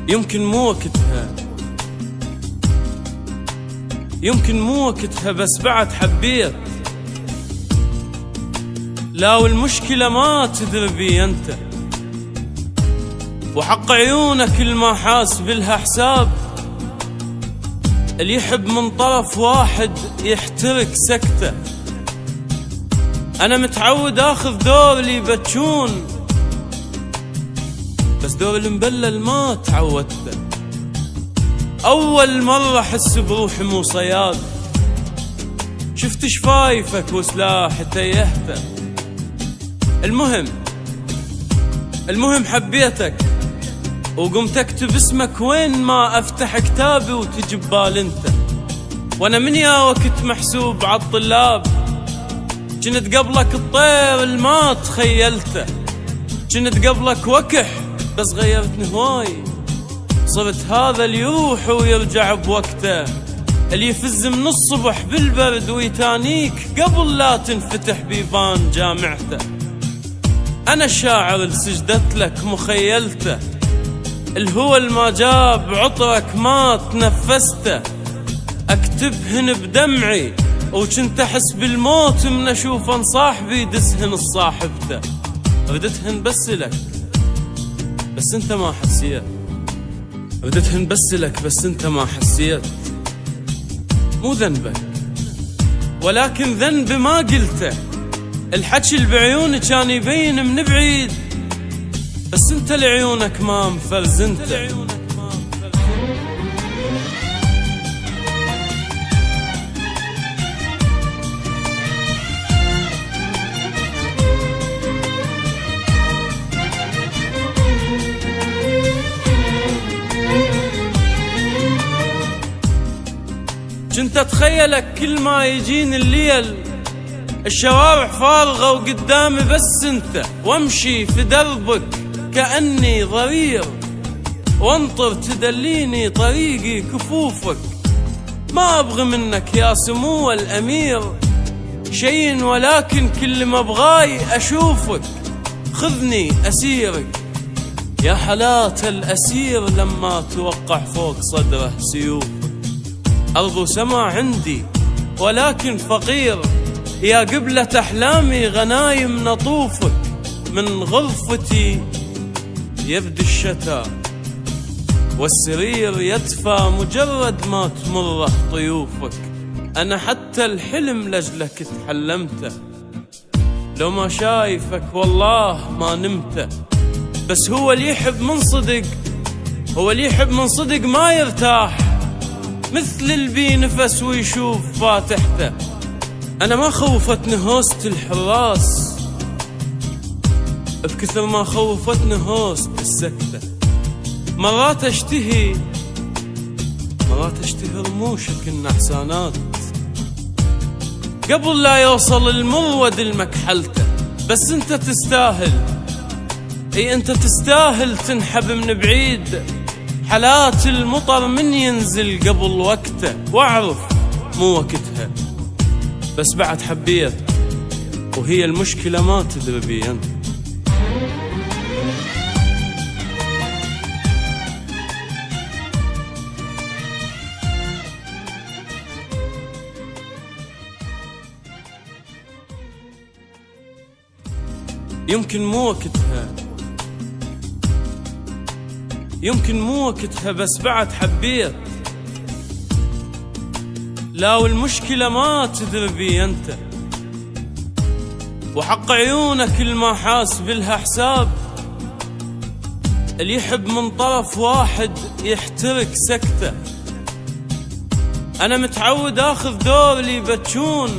يمكن مو وقتها، يمكن مو وقتها، بس بعد حبيت. لا والمشكلة ما تدري بي انت، وحق عيونك الما حاس بالها حساب. اللي يحب من طرف واحد يحترق سكته. انا متعود اخذ دور اللي يبتشون، بس دور المبلل ما تعودته. اول مرة احس بروحي مو صياد، شفت شفايفك وسلاح تيهته. المهم حبيتك وقمت اكتب اسمك وين ما افتح كتابي وتجي ببال انت. وانا من يا وقت محسوب عالطلاب، كنت قبلك الطير الما تخيلته. كنت قبلك وكح بس غيرتني هواي، صرت هذا اللي يروح ويرجع بوقته، اللي يفز من الصبح بالبرد ويتانيك قبل لا تنفتح بيبان جامعته. انا الشاعر اللي سجدت لك مخيلته، الهوى الما جاب عطرك ما تنفسته. اكتبهن بدمعي وكنت احس بالموت من اشوفن صاحبي يدسهن الصاحبته. ردتهن بس لك بس انت ما حسيت، ردتهن بس لك بس انت ما حسيت. مو ذنبك ولكن ذنبي ما قلته. الحكي اللي بعيوني كان يبين من بعيد، بس انت لعيونك ما مفرزنته. كنت اتخيلك كل ما يجيني الليل، الشوارع فارغة وقدامي بس انت، وامشي في دربك كأني ضرير، وانطر تدليني طريقي كفوفك. ما ابغي منك يا سمو الامير شيء، ولكن كل ما ابغاي اشوفك. خذني اسيرك يا حالات الاسير، لما توقع فوق صدره سيوفك. ارض وسما عندي ولكن فقير، يا قبلة احلامي غنايم نطوفك. من غرفتي يبدي الشتاء والسرير يدفى مجرد ما تمره طيوفك. انا حتى الحلم لجلك تحلمته، لو ما شايفك والله ما نمته. بس هو اللي يحب من صدق، هو اللي يحب من صدق ما يرتاح، مثل البي نفس ويشوف فاتحته. انا ما خوفتني هوست الحراس بكثر ما خوفتني هوست السكتة. مرات اشتهي رموشك النحسانات، قبل لا يوصل المرود المكحلته. بس انت تستاهل، اي انت تستاهل تنحب من بعيد. حالات المطر من ينزل قبل وقته، واعرف مو وقتها، بس بعد حبيت. وهي المشكلة ما تدري بي انت. يمكن مو وقتها، يمكن مو وقتها، بس بعد حبيت. لا والمشكلة ما تدري بي انت، وحق عيونك الما حاس بالها حساب. اللي يحب من طرف واحد يحترق سكته. انا متعود اخذ دور اللي يبتشون،